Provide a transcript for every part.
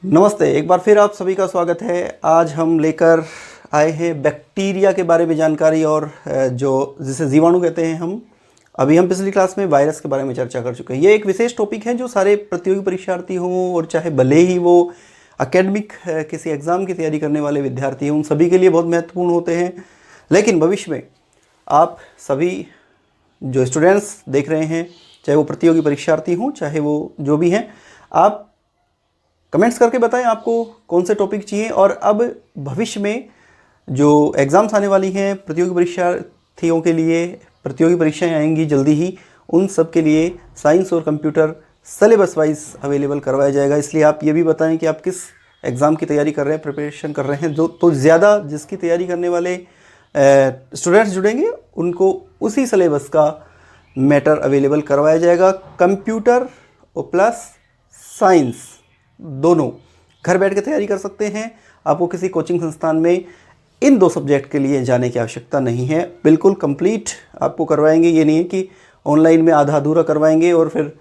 नमस्ते, एक बार फिर आप सभी का स्वागत है। आज हम लेकर आए हैं बैक्टीरिया के बारे में जानकारी और जो जिसे जीवाणु कहते हैं हम। अभी हम पिछली क्लास में वायरस के बारे में चर्चा कर चुके हैं। ये एक विशेष टॉपिक है जो सारे प्रतियोगी परीक्षार्थी हों और चाहे भले ही वो एकेडमिक किसी एग्ज़ाम की तैयारी करने वाले विद्यार्थी हों, उन सभी के लिए बहुत महत्वपूर्ण होते हैं। लेकिन भविष्य में आप सभी जो स्टूडेंट्स देख रहे हैं, चाहे वो प्रतियोगी परीक्षार्थी हों चाहे वो जो भी हैं, आप कमेंट्स करके बताएं आपको कौन से टॉपिक चाहिए। और अब भविष्य में जो एग्ज़ाम्स आने वाली हैं प्रतियोगी परीक्षार्थियों के लिए, प्रतियोगी परीक्षाएं आएंगी जल्दी ही, उन सब के लिए साइंस और कंप्यूटर सिलेबस वाइज अवेलेबल करवाया जाएगा। इसलिए आप ये भी बताएं कि आप किस एग्ज़ाम की तैयारी कर रहे हैं, प्रिपरेशन कर रहे हैं। जो तो ज़्यादा जिसकी तैयारी करने वाले स्टूडेंट्स जुड़ेंगे उनको उसी सिलेबस का मैटर अवेलेबल करवाया जाएगा। कंप्यूटर और प्लस साइंस दोनों घर बैठ के तैयारी कर सकते हैं। आपको किसी कोचिंग संस्थान में इन दो सब्जेक्ट के लिए जाने की आवश्यकता नहीं है। बिल्कुल कंप्लीट आपको करवाएंगे। ये नहीं है कि ऑनलाइन में आधा अधूरा करवाएंगे और फिर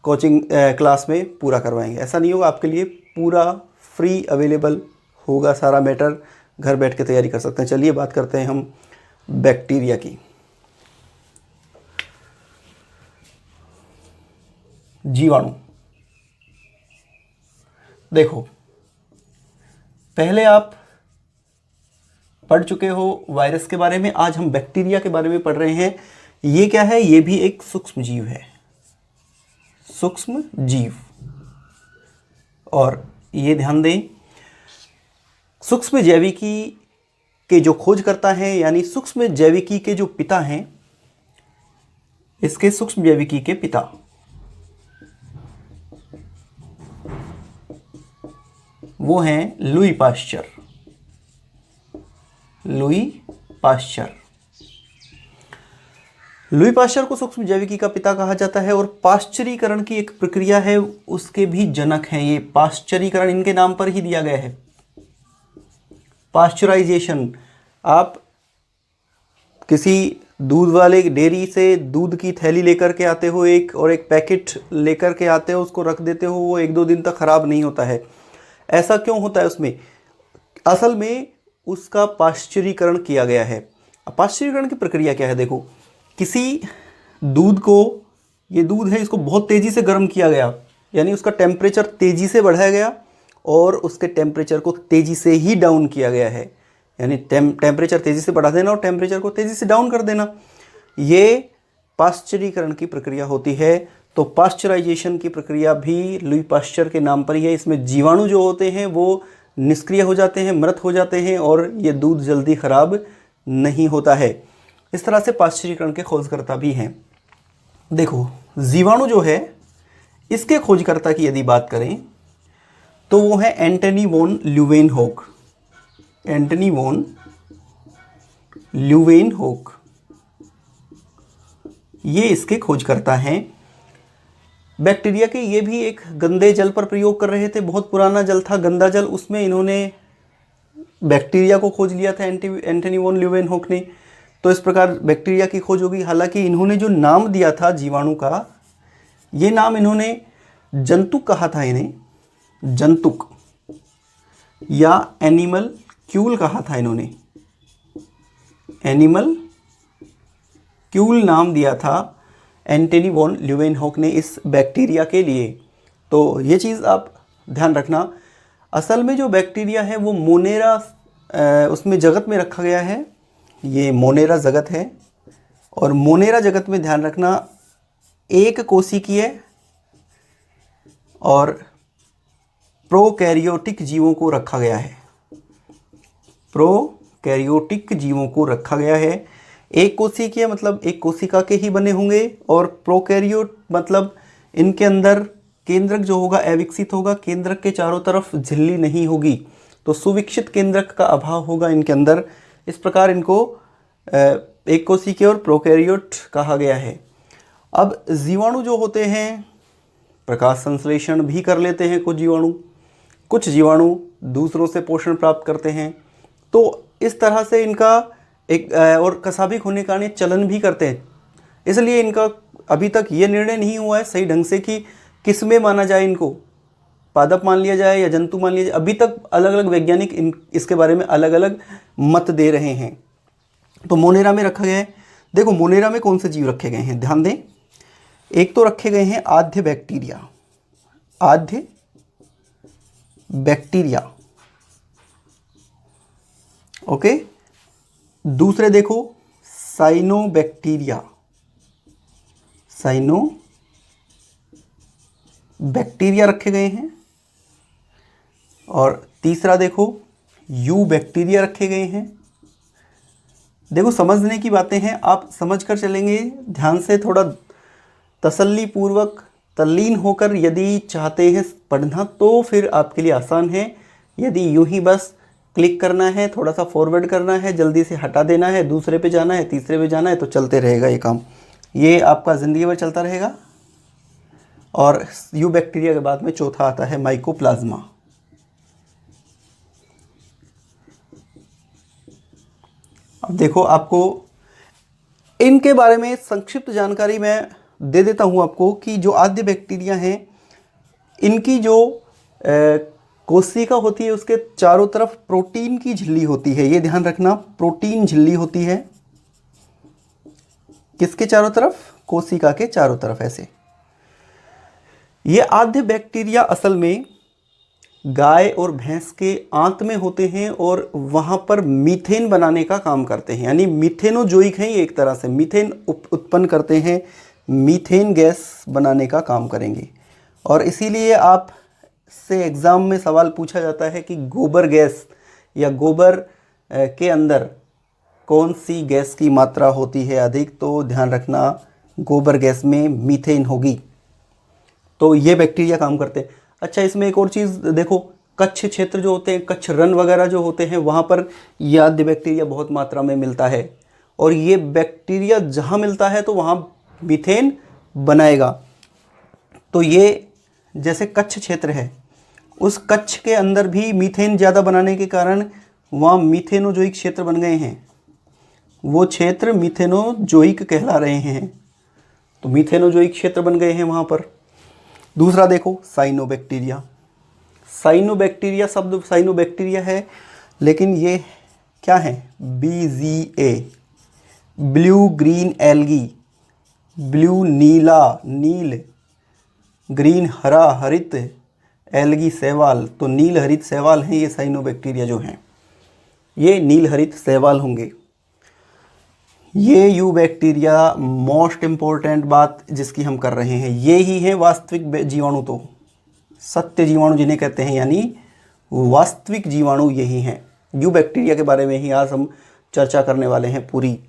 कोचिंग क्लास में पूरा करवाएंगे, ऐसा नहीं होगा। आपके लिए पूरा फ्री अवेलेबल होगा, सारा मैटर घर बैठ के तैयारी कर सकते हैं। चलिए बात करते हैं हम बैक्टीरिया की। जीवाणु, देखो पहले आप पढ़ चुके हो वायरस के बारे में, आज हम बैक्टीरिया के बारे में पढ़ रहे हैं। ये क्या है? ये भी एक सूक्ष्म जीव है, सूक्ष्म जीव। और ये ध्यान दें, सूक्ष्म जैविकी के जो खोजकर्ता हैं, यानी सूक्ष्म जैविकी के जो पिता हैं, इसके सूक्ष्म जैविकी के पिता वो हैं लुई पाश्चर। लुई पाश्चर को सूक्ष्म जैविकी का पिता कहा जाता है। और पाश्चरीकरण की एक प्रक्रिया है, उसके भी जनक हैं ये। पाश्चरीकरण इनके नाम पर ही दिया गया है, पाश्चराइजेशन। आप किसी दूध वाले डेयरी से दूध की थैली लेकर के आते हो, एक पैकेट लेकर के आते हो, उसको रख देते हो, वो 1-2 दिन तक खराब नहीं होता है। ऐसा क्यों होता है? उसमें असल में उसका पाश्चरीकरण किया गया है। पाश्चरीकरण की प्रक्रिया क्या है? देखो, किसी दूध को, ये दूध है, इसको बहुत तेज़ी से गर्म किया गया, यानी उसका टेम्परेचर तेज़ी से बढ़ाया गया और उसके टेम्परेचर को तेज़ी से ही डाउन किया गया है। यानी टेम्परेचर तेज़ी से बढ़ा देना और टेम्परेचर को तेज़ी से डाउन कर देना, ये पाश्चरीकरण की प्रक्रिया होती है। तो पाश्चराइजेशन की प्रक्रिया भी लुई पाश्चर के नाम पर ही है। इसमें जीवाणु जो होते हैं वो निष्क्रिय हो जाते हैं, मृत हो जाते हैं और ये दूध जल्दी ख़राब नहीं होता है। इस तरह से पाश्चरीकरण के खोजकर्ता भी हैं। देखो, जीवाणु जो है, इसके खोजकर्ता की यदि बात करें तो वो है एंटनी वॉन ल्यूवेनहोक। एंटनी वॉन ल्यूवेनहोक, ये इसके खोजकर्ता हैं बैक्टीरिया के। ये भी एक गंदे जल पर प्रयोग कर रहे थे। बहुत पुराना जल था, गंदा जल, उसमें इन्होंने बैक्टीरिया को खोज लिया था एंटनी वॉन ल्यूवेनहोक ने। तो इस प्रकार बैक्टीरिया की खोज होगी। हालांकि इन्होंने जो नाम दिया था जीवाणु का, ये नाम इन्होंने जंतुक कहा था। इन्हें जंतुक या एनिमल क्यूल कहा था। इन्होंने एनिमल क्यूल नाम दिया था एंटनी वॉन ल्यूवेनहोक ने इस बैक्टीरिया के लिए। तो ये चीज़ आप ध्यान रखना। असल में जो बैक्टीरिया है वो मोनेरा, उसमें जगत में रखा गया है। ये मोनेरा जगत है और मोनेरा जगत में ध्यान रखना एक कोशिकीय और प्रोकैरियोटिक जीवों को रखा गया है। प्रोकैरियोटिक जीवों को रखा गया है। एक कोशिकीय मतलब एक कोशिका के ही बने होंगे, और प्रोकैरियोट मतलब इनके अंदर केंद्रक जो होगा अविकसित होगा, केंद्रक के चारों तरफ झिल्ली नहीं होगी, तो सुविकसित केंद्रक का अभाव होगा इनके अंदर। इस प्रकार इनको एक कोशिकीय और प्रोकैरियोट कहा गया है। अब जीवाणु जो होते हैं प्रकाश संश्लेषण भी कर लेते हैं। कुछ जीवाणु दूसरों से पोषण प्राप्त करते हैं। तो इस तरह से इनका एक और कसाभिक होने के कारण ये चलन भी करते हैं। इसलिए इनका अभी तक ये निर्णय नहीं हुआ है सही ढंग से कि किस में माना जाए इनको, पादप मान लिया जाए या जंतु मान लिया जाए, अभी तक अलग अलग वैज्ञानिक इसके बारे में अलग अलग मत दे रहे हैं। तो मोनेरा में रखा गया है। देखो मोनेरा में कौन से जीव रखे गए हैं, ध्यान दें। एक तो रखे गए हैं आद्य बैक्टीरिया, आद्य बैक्टीरिया, ओके। दूसरे देखो साइनोबैक्टीरिया, साइनोबैक्टीरिया रखे गए हैं। और तीसरा देखो यू बैक्टीरिया रखे गए हैं। देखो समझने की बातें हैं, आप समझ कर चलेंगे ध्यान से, थोड़ा तसल्ली पूर्वक तल्लीन होकर यदि चाहते हैं पढ़ना तो फिर आपके लिए आसान है। यदि यूं ही बस क्लिक करना है, थोड़ा सा फॉरवर्ड करना है, जल्दी से हटा देना है, दूसरे पे जाना है, तीसरे पे जाना है, तो चलते रहेगा ये काम, ये आपका ज़िंदगी भर चलता रहेगा। और यू बैक्टीरिया के बाद में चौथा आता है माइकोप्लाज्मा। अब देखो आपको इनके बारे में संक्षिप्त जानकारी मैं दे देता हूं आपको कि जो आद्य बैक्टीरिया हैं इनकी जो कोशिका होती है उसके चारों तरफ प्रोटीन की झिल्ली होती है। ये ध्यान रखना, प्रोटीन झिल्ली होती है किसके चारों तरफ, कोशिका के चारों तरफ ऐसे। ये आद्य बैक्टीरिया असल में गाय और भैंस के आंत में होते हैं और वहाँ पर मीथेन बनाने का काम करते हैं, यानी मीथेनोजोइक हैं ये, एक तरह से मीथेन उत्पन्न करते हैं, मीथेन गैस बनाने का काम करेंगे। और इसीलिए आप से एग्ज़ाम में सवाल पूछा जाता है कि गोबर गैस या गोबर के अंदर कौन सी गैस की मात्रा होती है अधिक, तो ध्यान रखना गोबर गैस में मीथेन होगी। तो ये बैक्टीरिया काम करते हैं। अच्छा इसमें एक और चीज़ देखो, कच्छ क्षेत्र जो होते हैं, कच्छ रन वगैरह जो होते हैं, वहाँ पर ये आद्य बैक्टीरिया बहुत मात्रा में मिलता है और ये बैक्टीरिया जहाँ मिलता है तो वहाँ मीथेन बनाएगा। तो ये जैसे कच्छ क्षेत्र है, उस कच्छ के अंदर भी मीथेन ज़्यादा बनाने के कारण वहाँ मीथेनोजोइक क्षेत्र बन गए हैं, वो क्षेत्र मीथेनोजोइक कहला रहे हैं। तो मीथेनोजोइक क्षेत्र बन गए हैं वहाँ पर। दूसरा देखो साइनोबैक्टीरिया, साइनोबैक्टीरिया शब्द साइनोबैक्टीरिया है लेकिन ये क्या है, BGA, blue green algae, blue नीला नील, ग्रीन हरा हरित, एल्गी शैवाल, तो नील हरित शैवाल हैं ये साइनोबैक्टीरिया जो हैं, ये नील हरित शैवाल होंगे। ये यू बैक्टीरिया मोस्ट इम्पोर्टेंट बात जिसकी हम कर रहे हैं, ये ही है वास्तविक जीवाणु, तो सत्य जीवाणु जिन्हें कहते हैं, यानी वास्तविक जीवाणु यही हैं। यू बैक्टीरिया के बारे में ही आज हम चर्चा करने वाले हैं पूरी।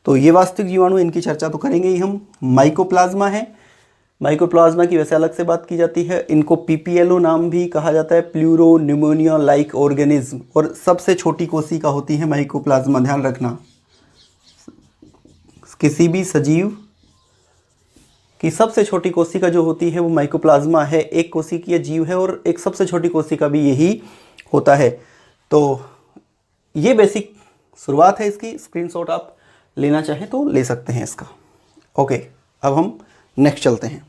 तो ये वास्तविक जीवाणु, इनकी चर्चा तो करेंगे ही हम। माइकोप्लाज्मा है, माइकोप्लाज्मा की वैसे अलग से बात की जाती है, इनको PPLO नाम भी कहा जाता है, प्लूरो न्यूमोनिया लाइक ऑर्गेनिज्म, और सबसे छोटी कोशिका होती है माइकोप्लाज्मा, ध्यान रखना। किसी भी सजीव की सबसे छोटी कोशिका जो होती है वो माइकोप्लाज्मा है। एक कोशिकीय जीव है और एक सबसे छोटी कोशिका भी यही होता है। तो ये बेसिक शुरुआत है इसकी, स्क्रीनशॉट आप लेना चाहें तो ले सकते हैं इसका। ओके, अब हम नेक्स्ट चलते हैं।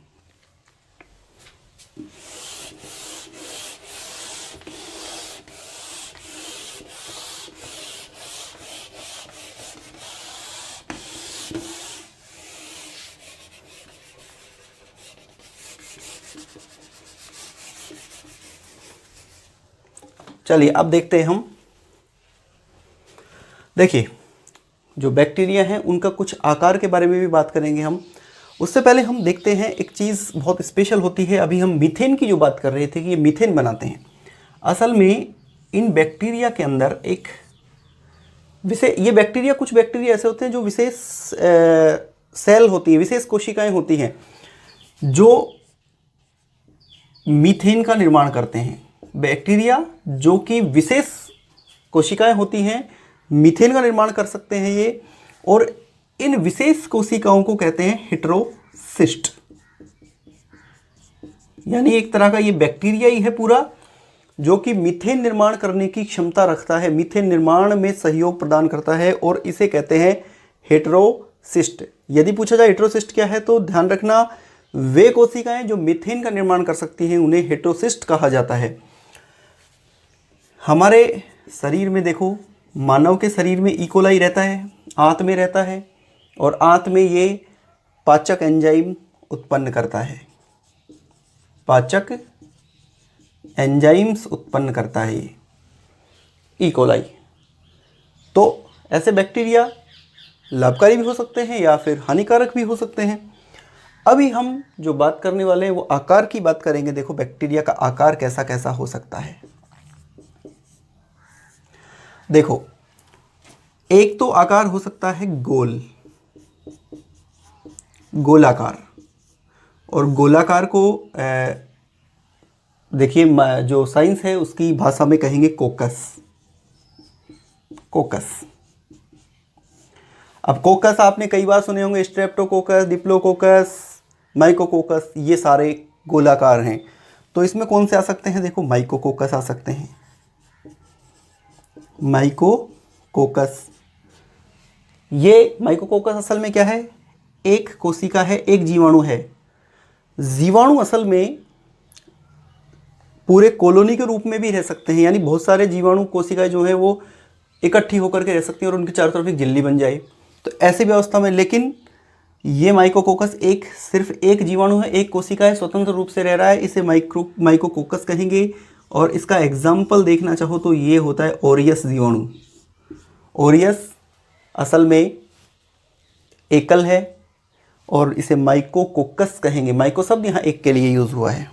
चलिए अब देखते हैं हम। देखिए जो बैक्टीरिया हैं उनका कुछ आकार के बारे में भी बात करेंगे हम। उससे पहले हम देखते हैं एक चीज़ बहुत स्पेशल होती है। अभी हम मीथेन की जो बात कर रहे थे कि ये मीथेन बनाते हैं, असल में इन बैक्टीरिया के अंदर एक विशेष, ये बैक्टीरिया, कुछ बैक्टीरिया ऐसे होते हैं जो विशेष सेल होती है, विशेष कोशिकाएं होती हैं जो मीथेन का निर्माण करते हैं। बैक्टीरिया जो कि विशेष कोशिकाएं होती हैं मीथेन का निर्माण कर सकते हैं ये, और इन विशेष कोशिकाओं को कहते हैं हेटेरोसिस्ट, यानी एक तरह का ये बैक्टीरिया ही है पूरा जो कि मीथेन निर्माण करने की क्षमता रखता है, मीथेन निर्माण में सहयोग प्रदान करता है, और इसे कहते हैं हेटेरोसिस्ट। यदि पूछा जाए हेटेरोसिस्ट क्या है तो ध्यान रखना वे कोशिकाएं जो मीथेन का निर्माण कर सकती हैं उन्हें हेटेरोसिस्ट कहा जाता है। हमारे शरीर में देखो, मानव के शरीर में इकोलाई रहता है, आंत में रहता है, और आंत में ये पाचक एंजाइम उत्पन्न करता है, पाचक एंजाइम्स उत्पन्न करता है ये इकोलाई। तो ऐसे बैक्टीरिया लाभकारी भी हो सकते हैं या फिर हानिकारक भी हो सकते हैं। अभी हम जो बात करने वाले हैं वो आकार की बात करेंगे। देखो बैक्टीरिया का आकार कैसा कैसा हो सकता है। देखो, एक तो आकार हो सकता है गोल, गोलाकार, और गोलाकार को देखिए जो साइंस है उसकी भाषा में कहेंगे कोकस, कोकस। अब कोकस आपने कई बार सुने होंगे, स्ट्रेप्टोकोकस, डिप्लोकोकस, माइकोकोकस, ये सारे गोलाकार हैं। तो इसमें कौन से आ सकते हैं? देखो माइकोकोकस आ सकते हैं, माइकोकोकस। ये माइकोकोकस असल में क्या है? एक कोशिका है, एक जीवाणु है। जीवाणु असल में पूरे कॉलोनी के रूप में भी रह सकते हैं, यानी बहुत सारे जीवाणु कोशिकाएं जो है वो इकट्ठी होकर के रह सकती हैं और उनके चारों तरफ एक झिल्ली बन जाए, तो ऐसी व्यवस्था में। लेकिन ये माइकोकोकस सिर्फ एक जीवाणु है, एक कोशिका है, स्वतंत्र रूप से रह रहा है, इसे माइकोकोकस कहेंगे। और इसका एग्जाम्पल देखना चाहो तो ये होता है ओरियस जीवाणु। ओरियस असल में एकल है और इसे माइकोकोकस कहेंगे। माइको शब्द यहाँ एक के लिए यूज हुआ है।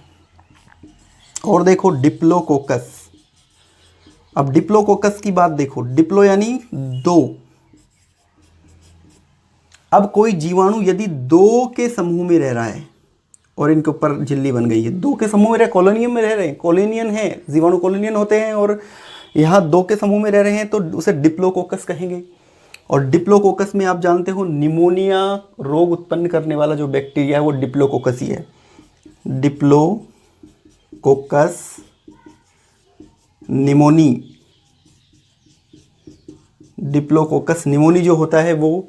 और देखो डिप्लोकोकस। अब डिप्लोकोकस की बात देखो, डिप्लो यानी दो। अब कोई जीवाणु यदि दो के समूह में रह रहा है और इनके ऊपर झिल्ली बन गई है, दो के समूह में रह, कॉलोनियम में रह रहे हैं, कॉलोनियन है, जीवाणु कॉलोनियन होते हैं, और यहाँ दो के समूह में रह रहे हैं तो उसे डिप्लोकोकस कहेंगे। और डिप्लोकोकस में आप जानते हो निमोनिया रोग उत्पन्न करने वाला जो बैक्टीरिया है वो डिप्लोकोकस ही है। डिप्लोकोकस निमोनी, डिप्लोकोकस निमोनी जो होता है वो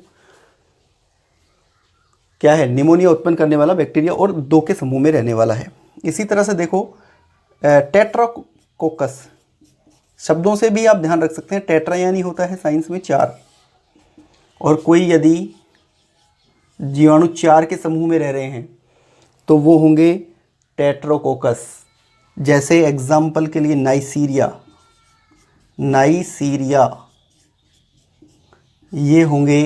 क्या है? निमोनिया उत्पन्न करने वाला बैक्टीरिया और दो के समूह में रहने वाला है। इसी तरह से देखो टेट्राकोकस, शब्दों से भी आप ध्यान रख सकते हैं। टेट्रा यानी होता है साइंस में 4, और कोई यदि जीवाणु 4 के समूह में रह रहे हैं तो वो होंगे टेट्रोकोकस। जैसे एग्जाम्पल के लिए नाइसीरिया, नाइसीरिया, ये होंगे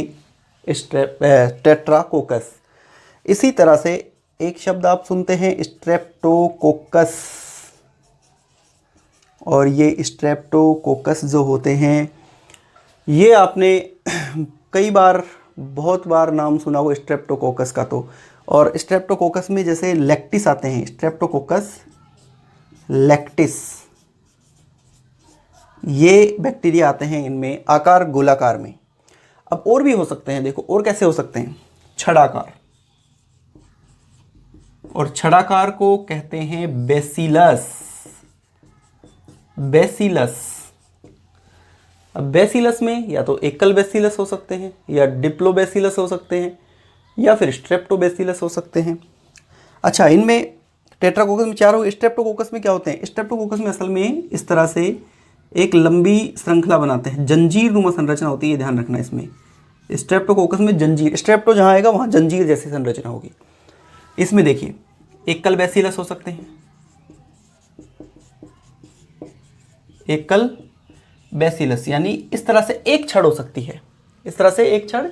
टेट्राकोकस। इसी तरह से एक शब्द आप सुनते हैं स्ट्रेप्टोकोकस, और ये स्ट्रेप्टोकोकस जो होते हैं ये आपने कई बार, बहुत बार नाम सुना हो स्ट्रेप्टोकोकस का। तो और स्ट्रेप्टोकोकस में जैसे लैक्टिस आते हैं, स्ट्रेप्टोकोकस लैक्टिस, ये बैक्टीरिया आते हैं इनमें आकार गोलाकार में। अब और भी हो सकते हैं, देखो और कैसे हो सकते हैं? छड़ाकार, और छड़ाकार को कहते हैं बेसिलस, बेसिलस। अब बेसिलस में या तो एकल बेसिलस हो सकते हैं, या डिप्लोबेसिलस हो सकते हैं, या फिर स्ट्रेप्टोबेसिलस हो सकते हैं। अच्छा, इनमें टेट्राकोकस में 4 हो। स्ट्रेप्टोकोकस में क्या होते हैं? स्ट्रेप्टोकोकस में असल में इस तरह से एक लंबी श्रृंखला बनाते हैं, जंजीर नुमा संरचना होती है, ध्यान रखना। इसमें स्ट्रेप्टोकोकस में जंजीर, स्ट्रेप्टो जहाँ आएगा वहाँ जंजीर जैसी संरचना होगी। इसमें देखिए एकल बेसिलस हो सकते हैं, एकल बेसिलस यानी इस तरह से एक छड़ हो सकती है, इस तरह से एक छड़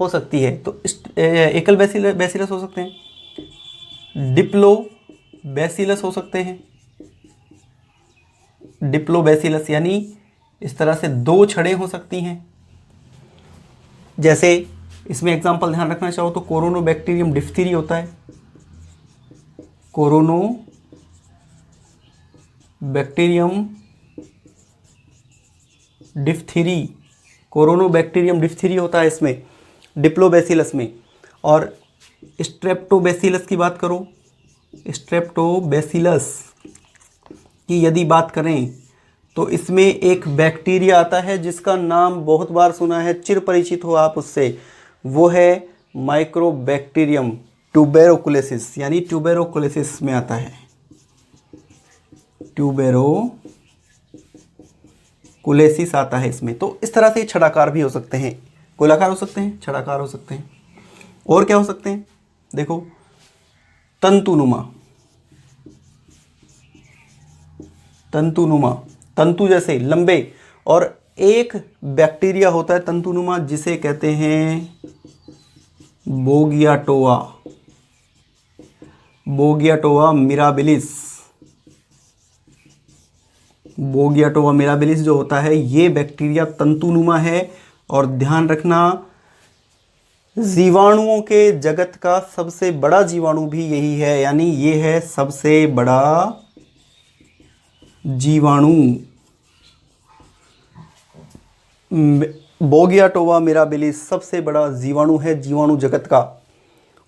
हो सकती है, तो एकल बेसिलस हो सकते हैं। डिप्लो बेसिलस हो सकते हैं, डिप्लोबेसिलस यानी इस तरह से 2 छड़ें हो सकती हैं। जैसे इसमें एग्जांपल ध्यान रखना चाहो तो कोरोनोबैक्टीरियम डिफ्थीरी होता है, कोरोनोबैक्टीरियम डिफ्थीरी, कोरोनोबैक्टीरियम डिफ्थीरी होता है इसमें डिप्लोबेसिलस में। और स्ट्रेप्टोबेसिलस की बात करो, स्ट्रेप्टोबेसिलस की यदि बात करें तो इसमें एक बैक्टीरिया आता है जिसका नाम बहुत बार सुना है, चिर परिचित हो आप उससे, वो है माइक्रोबैक्टीरियम ट्यूबेरोकुलेसिस, यानी ट्यूबेरोकुलेसिस में आता है, ट्यूबेरोकुलेसिस आता है इसमें। तो इस तरह से छड़ाकार भी हो सकते हैं, गोलाकार हो सकते हैं, छड़ाकार हो सकते हैं। और क्या हो सकते हैं, देखो तंतुनुमा, तंतुनुमा, तंतु जैसे लंबे। और एक बैक्टीरिया होता है तंतुनुमा जिसे कहते हैं बोगियाटोआ, बोगियाटोआ मिराबिलिस। बोगियाटोआ मिराबिलिस जो होता है ये बैक्टीरिया तंतुनुमा है। और ध्यान रखना, जीवाणुओं के जगत का सबसे बड़ा जीवाणु भी यही है, यानी ये है सबसे बड़ा जीवाणु। बोगियाटोवा मिराबिलिस सबसे बड़ा जीवाणु है जीवाणु जगत का।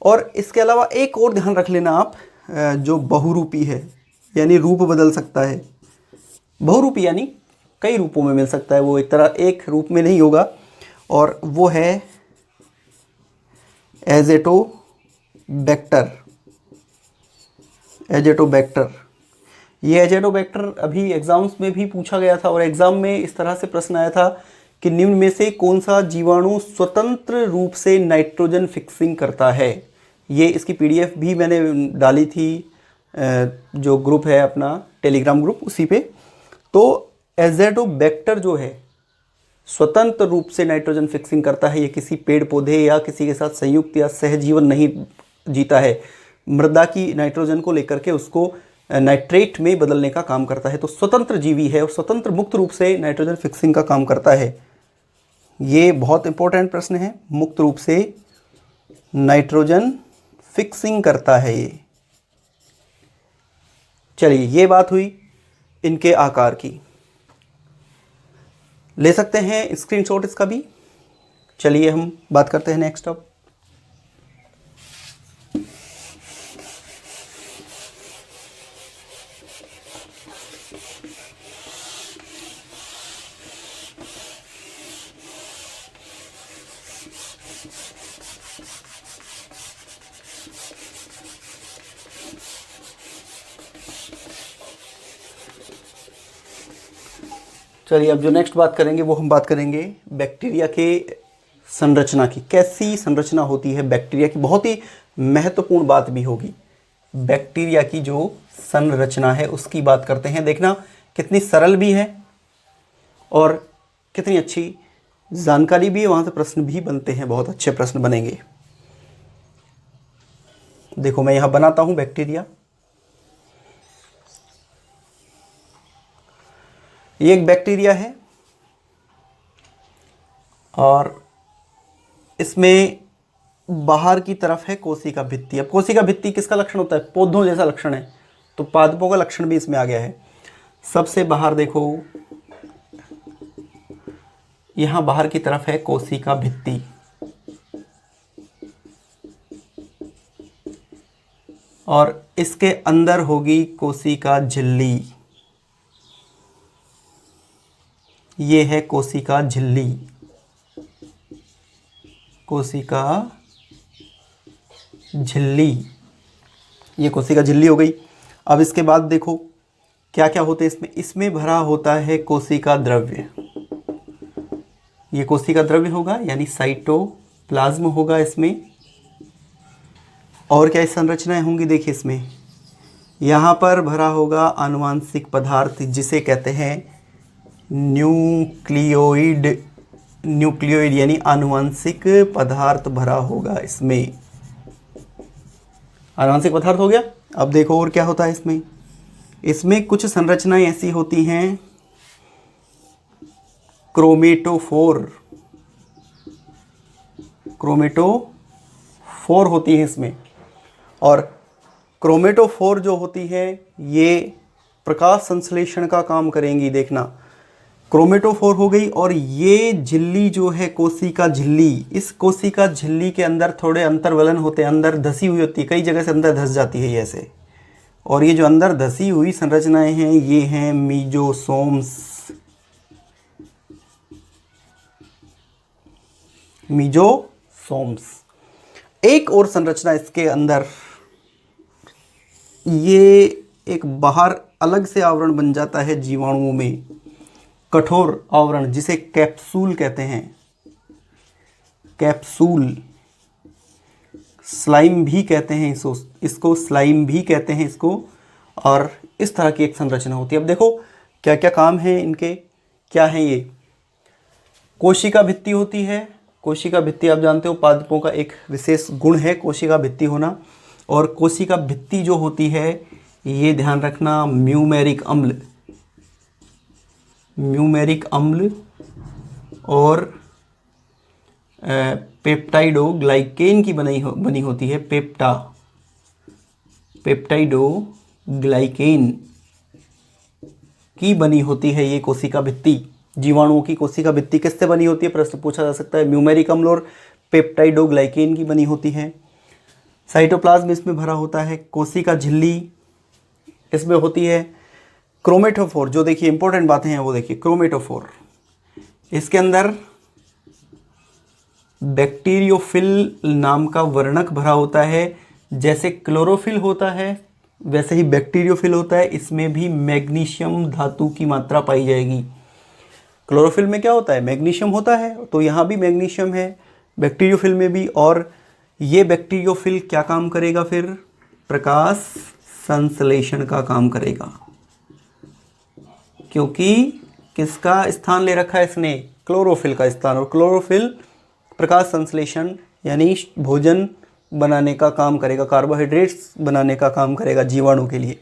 और इसके अलावा एक और ध्यान रख लेना आप, जो बहुरूपी है, यानी रूप बदल सकता है। बहुरूपी यानी कई रूपों में मिल सकता है, वो एक तरह एक रूप में नहीं होगा। और वो है एजेटोबैक्टर, एजेटोबैक्टर। ये एजेटोबैक्टर अभी एग्जाम्स में भी पूछा गया था, और एग्जाम में इस तरह से प्रश्न आया था कि निम्न में से कौन सा जीवाणु स्वतंत्र रूप से नाइट्रोजन फिक्सिंग करता है। ये इसकी पीडीएफ भी मैंने डाली थी, जो ग्रुप है अपना टेलीग्राम ग्रुप, उसी पे। तो एजेटोबैक्टर जो है स्वतंत्र रूप से नाइट्रोजन फिक्सिंग करता है। ये किसी पेड़ पौधे या किसी के साथ संयुक्त या सहजीवन नहीं जीता है, मृदा की नाइट्रोजन को लेकर के उसको नाइट्रेट में बदलने का काम करता है। तो स्वतंत्र जीवी है और स्वतंत्र मुक्त रूप से नाइट्रोजन फिक्सिंग का काम करता है। ये बहुत इंपॉर्टेंट प्रश्न है, मुक्त रूप से नाइट्रोजन फिक्सिंग करता है ये। चलिए, ये बात हुई इनके आकार की। ले सकते हैं स्क्रीनशॉट इसका भी। चलिए हम बात करते हैं नेक्स्ट अब। चलिए, अब जो नेक्स्ट बात करेंगे वो हम बात करेंगे बैक्टीरिया के संरचना की। कैसी संरचना होती है बैक्टीरिया की, बहुत ही महत्वपूर्ण बात भी होगी। बैक्टीरिया की जो संरचना है उसकी बात करते हैं। देखना कितनी सरल भी है और कितनी अच्छी जानकारी भी है, वहाँ से प्रश्न भी बनते हैं, बहुत अच्छे प्रश्न बनेंगे। देखो मैं यहाँ बनाता हूँ बैक्टीरिया। ये एक बैक्टीरिया है और इसमें बाहर की तरफ है कोशिका भित्ति। अब कोशिका भित्ति किसका लक्षण होता है, पौधों जैसा लक्षण है, तो पादपों का लक्षण भी इसमें आ गया है। सबसे बाहर देखो, यहां बाहर की तरफ है कोशिका भित्ति, और इसके अंदर होगी कोशिका झिल्ली। ये है कोशिका झिल्ली, कोशिका झिल्ली, ये कोशिका झिल्ली हो गई। अब इसके बाद देखो क्या क्या होते हैं इसमें। इसमें भरा होता है कोशिका द्रव्य, ये कोशिका द्रव्य होगा, यानी साइटोप्लाज्म होगा इसमें। और क्या संरचनाएं होंगी, देखिए इसमें यहाँ पर भरा होगा आनुवांशिक पदार्थ जिसे कहते हैं न्यूक्लियोइड, न्यूक्लियोइड यानी आनुवांशिक पदार्थ भरा होगा इसमें। आनुवांशिक पदार्थ हो गया। अब देखो और क्या होता है इसमें। इसमें कुछ संरचनाएं ऐसी होती हैं, क्रोमेटोफोर, क्रोमेटोफोर होती है इसमें। और क्रोमेटोफोर जो होती है ये प्रकाश संश्लेषण का काम करेंगी। देखना क्रोमेटोफोर हो गई। और ये झिल्ली जो है कोशिका झिल्ली, इस कोशिका झिल्ली के अंदर थोड़े अंतर्वलन होते हैं, अंदर धसी हुई होती है, कई जगह से अंदर धस जाती है ऐसे। और ये जो अंदर धसी हुई संरचनाएं हैं ये हैं मीजोसोम्स, मीजोसोम्स। एक और संरचना इसके अंदर, ये एक बाहर अलग से आवरण बन जाता है जीवाणुओं में, कठोर आवरण जिसे कैप्सूल कहते हैं। कैप्सूल, स्लाइम भी कहते हैं इसको स्लाइम भी कहते हैं इसको। और इस तरह की एक संरचना होती है। अब देखो क्या क्या काम है इनके, क्या है ये। कोशिका भित्ति होती है। कोशिका भित्ति आप जानते हो पादपों का एक विशेष गुण है कोशिका भित्ति होना। और कोशिका भित्ति जो होती है, ये ध्यान रखना, म्यूमेरिक अम्ल और पेप्टाइडोग्लाइकेन की बनी होती है। पेप्टाइडोग्लाइकेन की बनी होती है ये कोशिका भित्ति। जीवाणुओं की कोशिका भित्ति किससे बनी होती है, प्रश्न पूछा जा सकता है। म्यूमेरिक अम्ल और पेप्टाइडोग्लाइकेन की बनी होती है। साइटोप्लाज्म इसमें भरा होता है। कोशिका झिल्ली इसमें होती है। क्रोमेटोफोर, जो देखिए इंपॉर्टेंट बातें हैं वो देखिए, क्रोमेटोफोर, इसके अंदर बैक्टीरियोफिल नाम का वर्णक भरा होता है। जैसे क्लोरोफिल होता है वैसे ही बैक्टीरियोफिल होता है। इसमें भी मैग्नीशियम धातु की मात्रा पाई जाएगी। क्लोरोफिल में क्या होता है, मैग्नीशियम होता है, तो यहाँ भी मैग्नीशियम है बैक्टीरियोफिल में भी। और ये बैक्टीरियोफिल क्या काम करेगा फिर, प्रकाश संश्लेषण का काम करेगा। क्योंकि किसका स्थान ले रखा है इसने, क्लोरोफिल का स्थान। और क्लोरोफिल प्रकाश संश्लेषण यानी भोजन बनाने का काम करेगा, कार्बोहाइड्रेट्स बनाने का काम करेगा जीवाणु के लिए।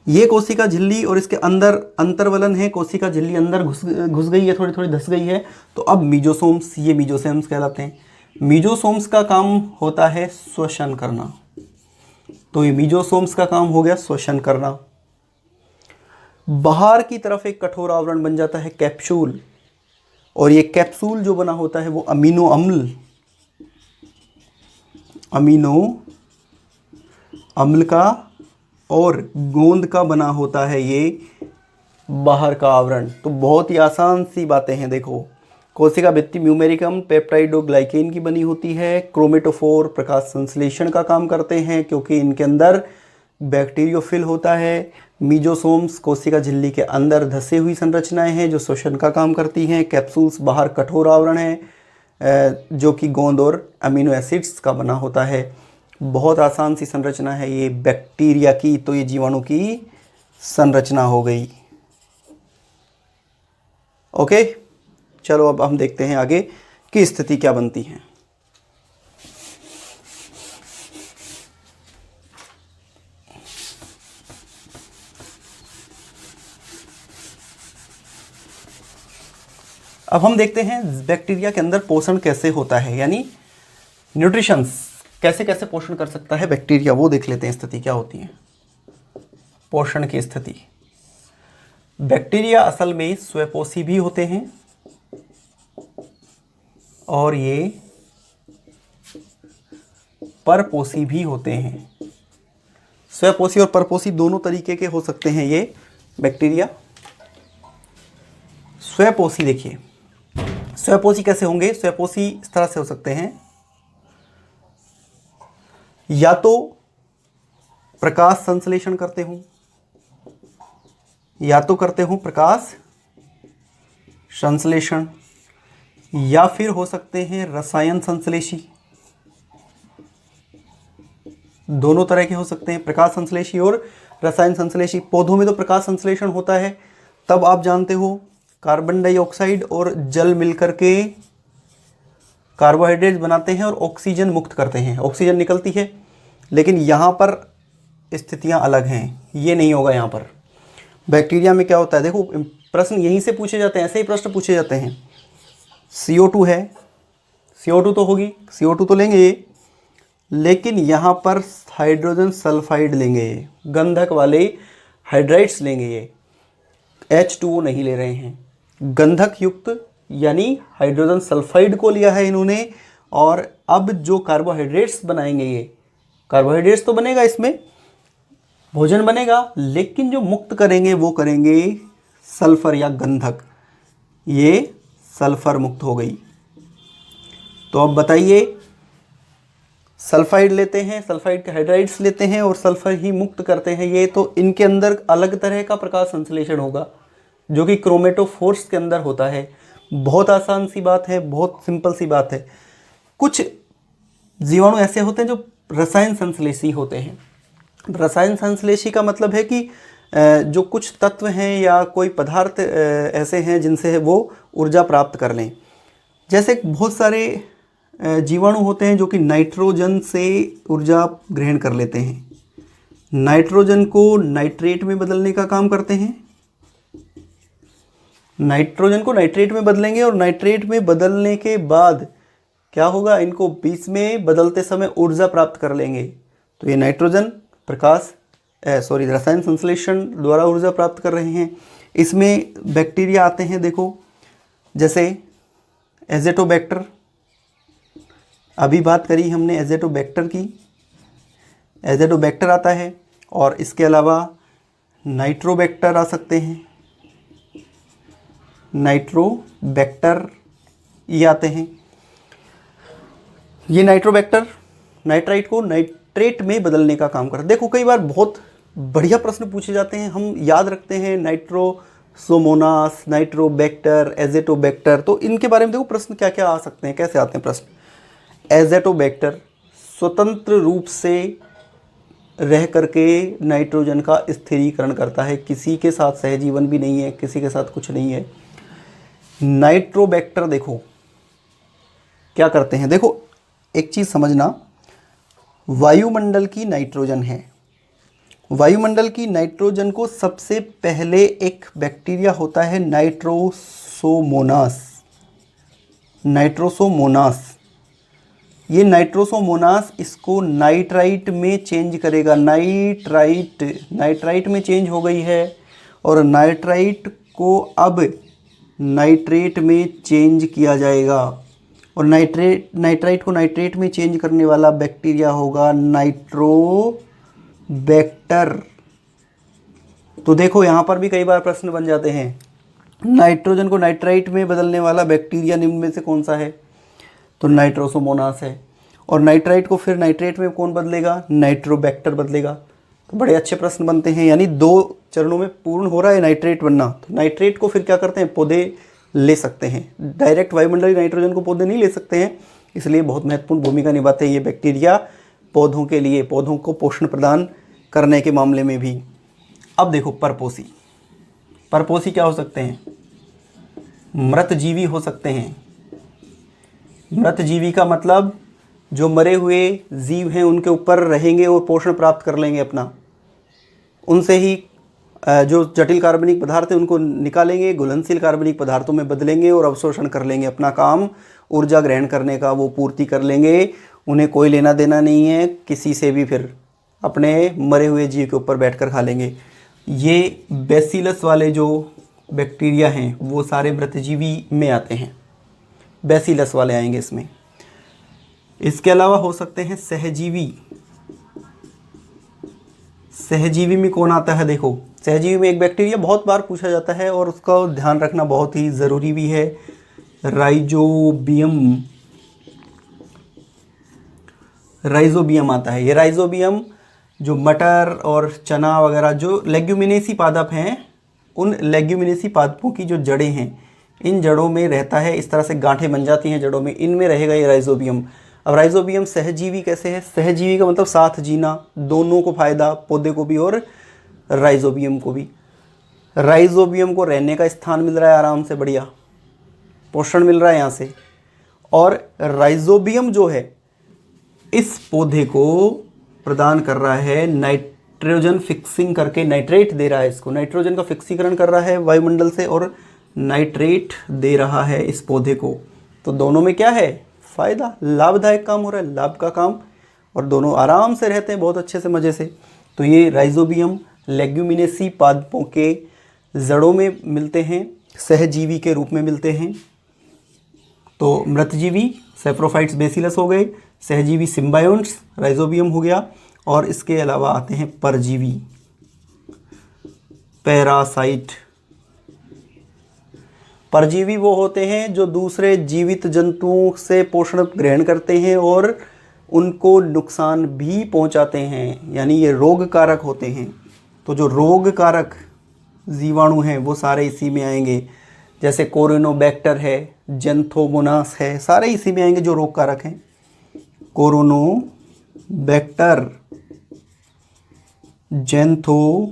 ये कोशिका झिल्ली और इसके अंदर अंतर्वलन है। कोशिका झिल्ली अंदर घुस गई है, थोड़ी थोड़ी धस गई है। तो अब मीजोसोम्स, ये मीजोसोम्स कहलाते हैं। मीजोसोम्स का काम होता है श्वसन करना। तो ये मीजोसोम्स का काम हो गया श्वसन करना। बाहर की तरफ एक कठोर आवरण बन जाता है कैप्सूल। और ये कैप्सूल जो बना होता है वो अमीनो अम्ल का और गोंद का बना होता है ये बाहर का आवरण। तो बहुत ही आसान सी बातें हैं। देखो, कोशिका भित्ति म्यूमेरिक अम्ल पेप्टाइडोग्लाइकेन की बनी होती है। क्रोमेटोफोर प्रकाश संश्लेषण का काम करते हैं क्योंकि इनके अंदर बैक्टीरियोफिल होता है। मीजोसोम्स कोशिका झिल्ली के अंदर धसे हुई संरचनाएं हैं जो श्वसन का काम करती हैं। कैप्सूल्स बाहर कठोर आवरण है जो कि गोंद और अमीनो एसिड्स का बना होता है। बहुत आसान सी संरचना है ये बैक्टीरिया की। तो ये जीवाणु की संरचना हो गई। ओके, चलो अब हम देखते हैं आगे की स्थिति क्या बनती है। अब हम देखते हैं बैक्टीरिया के अंदर पोषण कैसे होता है, यानी न्यूट्रिशंस कैसे कैसे पोषण कर सकता है बैक्टीरिया, वो देख लेते हैं स्थिति क्या होती है। पोषण की स्थिति, बैक्टीरिया असल में स्वपोषी भी होते हैं और ये परपोषी भी होते हैं। स्वपोषी और परपोषी दोनों तरीके के हो सकते हैं ये बैक्टीरिया। स्वपोषी देखिए, स्वपोषी कैसे होंगे, स्वपोषी इस तरह से हो सकते हैं, या तो प्रकाश संश्लेषण करते हूं, या तो करते हूं प्रकाश संश्लेषण, या फिर हो सकते हैं रसायन संश्लेषी। दोनों तरह के हो सकते हैं, प्रकाश संश्लेषी और रसायन संश्लेषी। पौधों में तो प्रकाश संश्लेषण होता है, तब आप जानते हो कार्बन डाइऑक्साइड और जल मिलकर के कार्बोहाइड्रेट्स बनाते हैं और ऑक्सीजन मुक्त करते हैं, ऑक्सीजन निकलती है। लेकिन यहाँ पर स्थितियाँ अलग हैं, ये नहीं होगा यहाँ पर। बैक्टीरिया में क्या होता है, देखो प्रश्न यहीं से पूछे जाते हैं, ऐसे ही प्रश्न पूछे जाते हैं। CO2 है, CO2 तो होगी, CO2 तो लेंगे ये, लेकिन यहाँ पर हाइड्रोजन सल्फाइड लेंगे ये, गंधक वाले हाइड्राइड्स लेंगे ये, H2O नहीं ले रहे हैं। गंधक युक्त यानी हाइड्रोजन सल्फाइड को लिया है इन्होंने। और अब जो कार्बोहाइड्रेट्स बनाएंगे ये, कार्बोहाइड्रेट्स तो बनेगा, इसमें भोजन बनेगा, लेकिन जो मुक्त करेंगे वो करेंगे सल्फर या गंधक। ये सल्फर मुक्त हो गई। तो अब बताइए सल्फाइड लेते हैं, सल्फाइड के हाइड्राइड्स लेते हैं और सल्फर ही मुक्त करते हैं ये, तो इनके अंदर अलग तरह का प्रकाश संश्लेषण होगा जो कि क्रोमेटोफोर्स के अंदर होता है। बहुत आसान सी बात है, बहुत सिंपल सी बात है। कुछ जीवाणु ऐसे होते हैं जो रसायन संश्लेषी होते हैं। रसायन संश्लेषी का मतलब है कि जो कुछ तत्व हैं या कोई पदार्थ ऐसे हैं जिनसे वो ऊर्जा प्राप्त कर लें। जैसे बहुत सारे जीवाणु होते हैं जो कि नाइट्रोजन से ऊर्जा ग्रहण कर लेते हैं, नाइट्रोजन को नाइट्रेट में बदलने का काम करते हैं। नाइट्रोजन को नाइट्रेट में बदलेंगे और नाइट्रेट में बदलने के बाद क्या होगा, इनको बीच में बदलते समय ऊर्जा प्राप्त कर लेंगे। तो ये नाइट्रोजन रसायन संश्लेषण द्वारा ऊर्जा प्राप्त कर रहे हैं। इसमें बैक्टीरिया आते हैं, देखो जैसे एज़ोटोबैक्टर, अभी बात करी हमने एज़ोटोबैक्टर की, एज़ोटोबैक्टर आता है। और इसके अलावा नाइट्रोबैक्टर आ सकते हैं, नाइट्रोबैक्टर ये आते हैं। ये नाइट्रोबैक्टर नाइट्राइट को नाइट्रेट में बदलने का काम करते हैं। देखो कई बार बहुत बढ़िया प्रश्न पूछे जाते हैं, हम याद रखते हैं नाइट्रोसोमोनास, नाइट्रोबैक्टर, एज़ोटोबैक्टर, तो इनके बारे में देखो प्रश्न क्या क्या आ सकते हैं, कैसे आते हैं प्रश्न। एज़ोटोबैक्टर स्वतंत्र रूप से रह करके नाइट्रोजन का स्थिरीकरण करता है, किसी के साथ सहजीवन भी नहीं है, किसी के साथ कुछ नहीं है। नाइट्रोबैक्टर देखो क्या करते हैं, देखो एक चीज़ समझना, वायुमंडल की नाइट्रोजन है, वायुमंडल की नाइट्रोजन को सबसे पहले एक बैक्टीरिया होता है नाइट्रोसोमोनास, नाइट्रोसोमोनास। ये नाइट्रोसोमोनास इसको नाइट्राइट में चेंज करेगा, नाइट्राइट में चेंज हो गई है और नाइट्राइट को अब नाइट्रेट में चेंज किया जाएगा और नाइट्राइट को नाइट्रेट में चेंज करने वाला बैक्टीरिया होगा नाइट्रोबैक्टर। तो देखो यहाँ पर भी कई बार प्रश्न बन जाते हैं, नाइट्रोजन को नाइट्राइट में बदलने वाला बैक्टीरिया निम्न में से कौन सा है, तो नाइट्रोसोमोनास है। और नाइट्राइट को फिर नाइट्रेट में कौन बदलेगा, नाइट्रोबैक्टर बदलेगा। तो बड़े अच्छे प्रश्न बनते हैं, यानी 2 चरणों में पूर्ण हो रहा है नाइट्रेट बनना। तो नाइट्रेट को फिर क्या करते हैं, पौधे ले सकते हैं, डायरेक्ट वायुमंडलीय नाइट्रोजन को पौधे नहीं ले सकते हैं, इसलिए बहुत महत्वपूर्ण भूमिका निभाते हैं ये बैक्टीरिया पौधों के लिए, पौधों को पोषण प्रदान करने के मामले में भी। अब देखो परपोषी, परपोषी क्या हो सकते हैं, मृत जीवी हो सकते हैं। मृत जीवी का मतलब जो मरे हुए जीव हैं उनके ऊपर रहेंगे और पोषण प्राप्त कर लेंगे अपना, उनसे ही जो जटिल कार्बनिक पदार्थ हैं उनको निकालेंगे, घुलनशील कार्बनिक पदार्थों में बदलेंगे और अवशोषण कर लेंगे, अपना काम ऊर्जा ग्रहण करने का वो पूर्ति कर लेंगे। उन्हें कोई लेना देना नहीं है किसी से भी, फिर अपने मरे हुए जीव के ऊपर बैठकर खा लेंगे। ये बैसिलस वाले जो बैक्टीरिया हैं वो सारे मृतजीवी में आते हैं, बैसिलस वाले आएंगे इसमें। इसके अलावा हो सकते हैं सहजीवी। सहजीवी में कौन आता है, देखो सहजीवी में एक बैक्टीरिया बहुत बार पूछा जाता है और उसका ध्यान रखना बहुत ही ज़रूरी भी है, राइजोबियम। राइजोबियम आता है, ये राइजोबियम जो मटर और चना वगैरह जो लेग्यूमिनेसी पादप हैं, उन लेग्यूमिनेसी पादपों की जो जड़ें हैं, इन जड़ों में रहता है, इस तरह से गांठें बन जाती हैं जड़ों में, इनमें रहेगा ये राइजोबियम। अब राइजोबियम सहजीवी कैसे है, सहजीवी का मतलब साथ जीना, दोनों को फायदा, पौधे को भी और राइजोबियम को भी। राइजोबियम को रहने का स्थान मिल रहा है आराम से, बढ़िया पोषण मिल रहा है यहाँ से। और राइजोबियम जो है इस पौधे को प्रदान कर रहा है नाइट्रोजन फिक्सिंग करके, नाइट्रेट दे रहा है इसको, नाइट्रोजन का फिक्सीकरण कर रहा है वायुमंडल से और नाइट्रेट दे रहा है इस पौधे को। तो दोनों में क्या है फ़ायदा, लाभदायक काम हो रहा है, लाभ का काम, और दोनों आराम से रहते हैं बहुत अच्छे से, मज़े से। तो ये राइजोबियम लेग्यूमिनेसी पादपों के जड़ों में मिलते हैं, सहजीवी के रूप में मिलते हैं। तो मृतजीवी सेप्रोफाइट्स बेसिलस हो गए, सहजीवी सिम्बायोन्ट्स राइजोबियम हो गया, और इसके अलावा आते हैं परजीवी, पैरासाइट। परजीवी वो होते हैं जो दूसरे जीवित जंतुओं से पोषण ग्रहण करते हैं और उनको नुकसान भी पहुंचाते हैं, यानी ये रोग कारक होते हैं। तो जो रोग कारक जीवाणु हैं वो सारे इसी में आएंगे, जैसे कोरोनोबैक्टर है, जेंथोमोनास है, सारे इसी में आएंगे जो रोग कारक हैं। कोरोनोबैक्टर, जेंथोमोनास,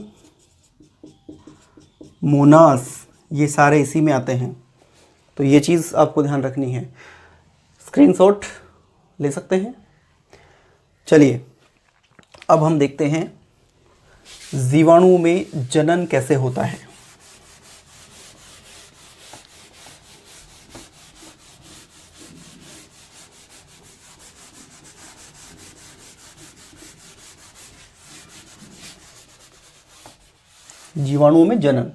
ये सारे इसी में आते हैं। तो ये चीज़ आपको ध्यान रखनी है, स्क्रीनशॉट ले सकते हैं। चलिए अब हम देखते हैं जीवाणुओं में जनन कैसे होता है। जीवाणुओं में जनन,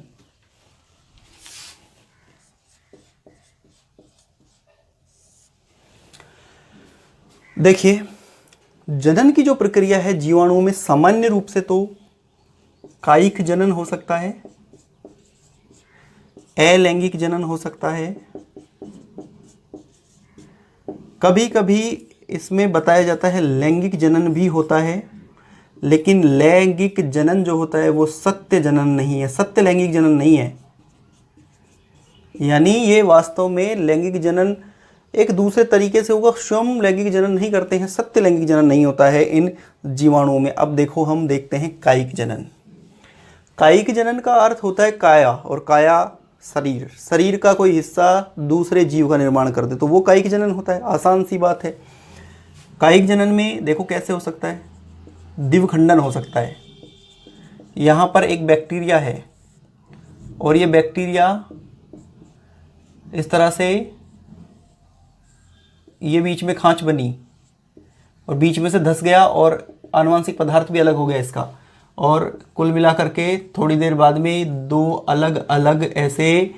देखिए जनन की जो प्रक्रिया है जीवाणुओं में सामान्य रूप से तो कायिक जनन हो सकता है, अलैंगिक जनन हो सकता है, कभी कभी इसमें बताया जाता है लैंगिक जनन भी होता है। लेकिन लैंगिक जनन जो होता है वो सत्य जनन नहीं है, सत्य लैंगिक जनन नहीं है। यानी ये वास्तव में लैंगिक जनन एक दूसरे तरीके से होगा, स्वयं लैंगिक जनन नहीं करते हैं, सत्य लैंगिक जनन नहीं होता है इन जीवाणुओं में। अब देखो हम देखते हैं कायिक जनन। कायिक जनन का अर्थ होता है काया, और काया शरीर, शरीर का कोई हिस्सा दूसरे जीव का निर्माण कर दे, तो वो कायिक जनन होता है। आसान सी बात है। कायिक जनन में देखो कैसे हो सकता है, द्विखंडन हो सकता है। यहाँ पर एक बैक्टीरिया है और ये बैक्टीरिया इस तरह से, ये बीच में खांच बनी और बीच में से धंस गया और आनुवंशिक पदार्थ भी अलग हो गया इसका, और कुल मिलाकर के थोड़ी देर बाद में दो अलग अलग ऐसे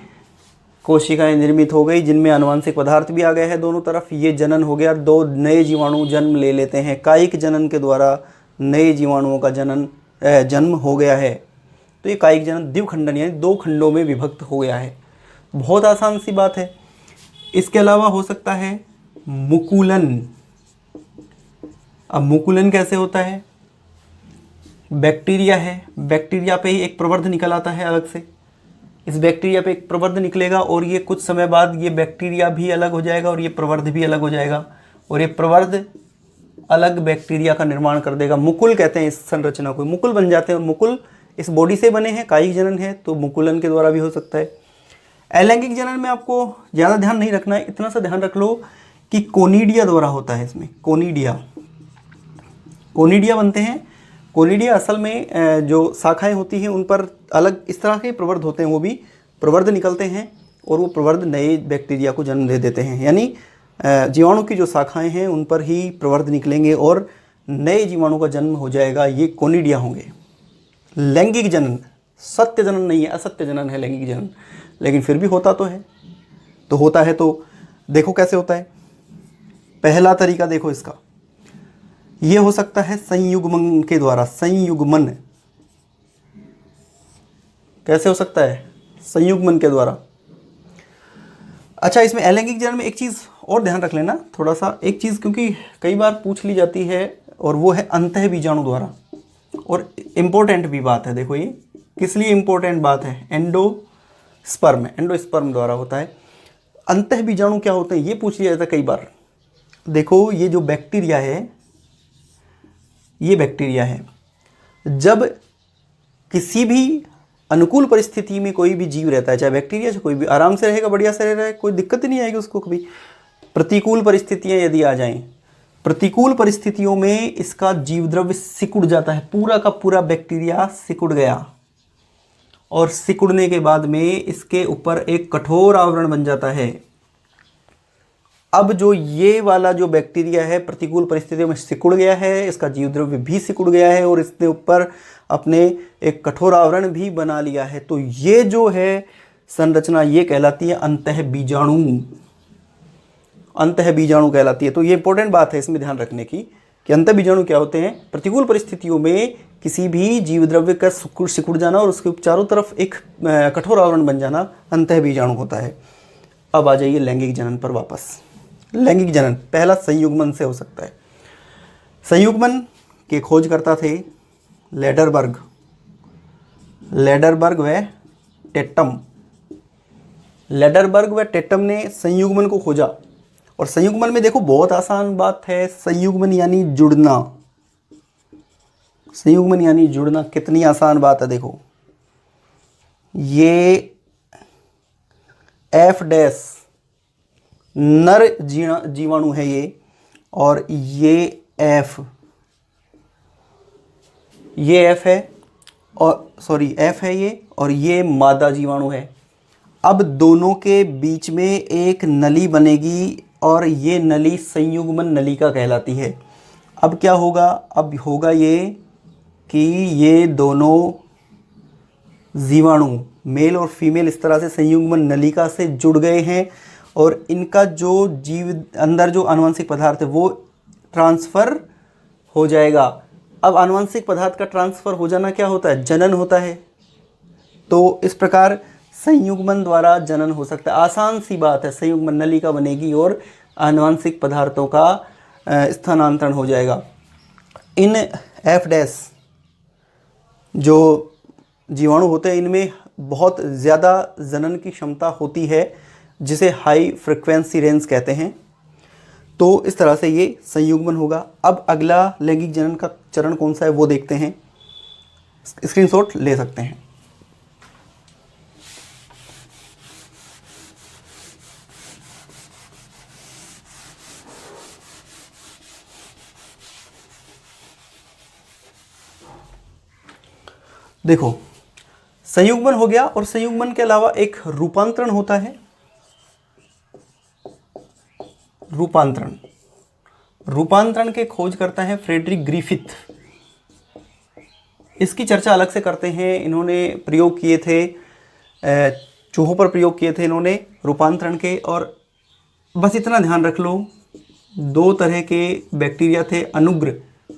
कोशिकाएं निर्मित हो गई जिनमें आनुवंशिक पदार्थ भी आ गया है दोनों तरफ। ये जनन हो गया, दो नए जीवाणु जन्म ले लेते हैं। कायिक जनन के द्वारा नए जीवाणुओं का जन्म हो गया है। तो ये कायिक जनन द्विखंडन यानी दो खंडों में विभक्त हो गया है। बहुत आसान सी बात है। इसके अलावा हो सकता है मुकुलन। अब मुकुलन कैसे होता है, बैक्टीरिया है, बैक्टीरिया पे ही एक प्रवर्ध निकल आता है अलग से। इस बैक्टीरिया पे एक प्रवर्ध निकलेगा और ये कुछ समय बाद ये बैक्टीरिया भी अलग हो जाएगा और ये प्रवर्ध भी अलग हो जाएगा, और ये प्रवर्ध अलग बैक्टीरिया का निर्माण कर देगा। मुकुल कहते हैं इस संरचना को, मुकुल बन जाते हैं। और मुकुल इस बॉडी से बने हैं, कायिक जनन है, तो मुकुलन के द्वारा भी हो सकता है। अलैंगिक जनन में आपको ज़्यादा ध्यान नहीं रखना है, इतना सा ध्यान रख लो कि कोनिडिया द्वारा होता है। इसमें कोनिडिया बनते हैं। कोनिडिया असल में जो शाखाएं होती हैं उन पर अलग इस तरह के प्रवर्ध होते हैं, वो भी प्रवर्ध निकलते हैं और वो प्रवर्ध नए बैक्टीरिया को जन्म दे देते हैं। यानी जीवाणु की जो शाखाएं हैं उन पर ही प्रवर्ध निकलेंगे और नए जीवाणु का जन्म हो जाएगा, ये कोनिडिया होंगे। लैंगिक जनन सत्य जनन नहीं है, असत्य जनन है लैंगिक जनन, लेकिन फिर भी होता तो है। तो होता है तो देखो कैसे होता है। पहला तरीका देखो इसका, ये हो सकता है संयुग्मन के द्वारा। संयुग्मन कैसे हो सकता है, संयुग्मन के द्वारा। अच्छा, इसमें अलैंगिक जनन में एक चीज़ और ध्यान रख लेना थोड़ा सा, एक चीज़ क्योंकि कई बार पूछ ली जाती है, और वो है अंतः बीजाणु द्वारा। और इम्पोर्टेंट भी बात है, देखो ये किस लिए इम्पोर्टेंट बात है, एंडोस्पर्म द्वारा होता है। अंतः बीजाणु क्या होते हैं ये पूछ लिया जाता है कई बार। देखो ये जो बैक्टीरिया है, ये बैक्टीरिया है, जब किसी भी अनुकूल परिस्थिति में कोई भी जीव रहता है, चाहे बैक्टीरिया चाहे कोई भी, आराम से रहेगा, बढ़िया से रहेगा, कोई दिक्कत ही नहीं आएगी उसको कभी। प्रतिकूल परिस्थितियां यदि आ जाएं, प्रतिकूल परिस्थितियों में इसका जीव द्रव्य सिकुड़ जाता है, पूरा का पूरा बैक्टीरिया सिकुड़ गया, और सिकुड़ने के बाद में इसके ऊपर एक कठोर आवरण बन जाता है। अब जो ये वाला जो बैक्टीरिया है प्रतिकूल परिस्थितियों में सिकुड़ गया है, इसका जीव द्रव्य भी सिकुड़ गया है और इसने ऊपर अपने एक कठोर आवरण भी बना लिया है। तो ये जो है संरचना ये कहलाती है अंतः बीजाणु, अंतः बीजाणु कहलाती है। तो ये इंपॉर्टेंट बात है इसमें ध्यान रखने की कि अंतः बीजाणु क्या होते हैं, प्रतिकूल परिस्थितियों में किसी भी जीव द्रव्य का सिकुड़ जाना और उसके चारों तरफ एक कठोर आवरण बन जाना अंतः बीजाणु होता है। अब आ जाइए लैंगिक जनन पर वापस। लैंगिक जनन पहला संयुग्मन से हो सकता है। संयुग्मन के खोजकर्ता थे लेडरबर्ग व टेटम। लेडरबर्ग व टेटम ने संयुग्मन को खोजा। और संयुग्मन में देखो बहुत आसान बात है, संयुग्मन यानी जुड़ना। संयुग्मन यानी जुड़ना, कितनी आसान बात है। देखो ये एफ डैश नर जीवाणु है ये, और ये एफ है, और सॉरी एफ है ये, और ये मादा जीवाणु है। अब दोनों के बीच में एक नली बनेगी और ये नली संयुग्मन नलिका कहलाती है। अब क्या होगा, अब होगा ये कि ये दोनों जीवाणु मेल और फीमेल इस तरह से संयुग्मन नलिका से जुड़ गए हैं, और इनका जो जीव अंदर जो आनुवंशिक पदार्थ है वो ट्रांसफ़र हो जाएगा। अब आनुवंशिक पदार्थ का ट्रांसफ़र हो जाना क्या होता है, जनन होता है। तो इस प्रकार संयुग्मन द्वारा जनन हो सकता है। आसान सी बात है, संयुग्मन नलिका बनेगी और आनुवंशिक पदार्थों का स्थानांतरण हो जाएगा। इन एफ डैश जो जीवाणु होते हैं इनमें बहुत ज़्यादा जनन की क्षमता होती है, जिसे हाई फ्रिक्वेंसी रेंज कहते हैं। तो इस तरह से ये संयुग्मन होगा। अब अगला लैंगिक जनन का चरण कौन सा है वो देखते हैं, स्क्रीनशॉट ले सकते हैं। देखो संयुग्मन हो गया, और संयुग्मन के अलावा एक रूपांतरण होता है। रूपांतरण के खोज करता है फ्रेडरिक ग्रिफिथ। इसकी चर्चा अलग से करते हैं। इन्होंने प्रयोग किए थे, चूहों पर प्रयोग किए थे इन्होंने रूपांतरण के। और बस इतना ध्यान रख लो, दो तरह के बैक्टीरिया थे, अनुग्र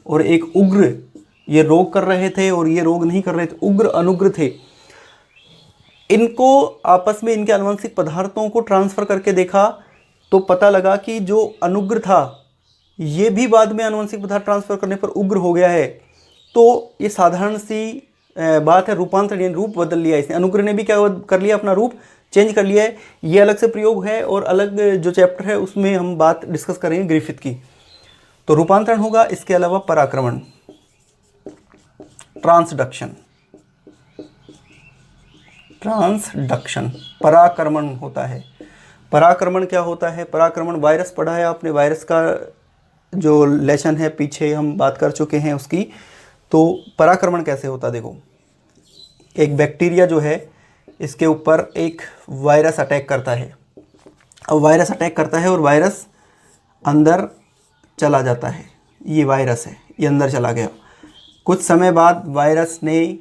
और एक उग्र। ये रोग कर रहे थे और ये रोग नहीं कर रहे थे, उग्र अनुग्र थे। इनको आपस में इनके आनुवंशिक पदार्थों को ट्रांसफ़र करके देखा तो पता लगा कि जो अनुग्र था ये भी बाद में आनुवंशिक पदार्थ ट्रांसफ़र करने पर उग्र हो गया है। तो ये साधारण सी बात है, रूपांतरण यानी रूप बदल लिया इसने। अनुग्र ने भी क्या कर लिया, अपना रूप चेंज कर लिया है। ये अलग से प्रयोग है और अलग जो चैप्टर है उसमें हम बात डिस्कस करेंगे ग्रिफिथ की। तो रूपांतरण होगा, इसके अलावा पराक्रमण, ट्रांसडक्शन, पराक्रमण होता है। पराक्रमण क्या होता है, पराक्रमण वायरस पढ़ा है आपने, वायरस का जो लेसन है पीछे हम बात कर चुके हैं उसकी। तो पराक्रमण कैसे होता है, देखो एक बैक्टीरिया जो है इसके ऊपर एक वायरस अटैक करता है। अब वायरस अटैक करता है और वायरस अंदर चला जाता है। ये वायरस है, ये अंदर चला गया। कुछ समय बाद वायरस ने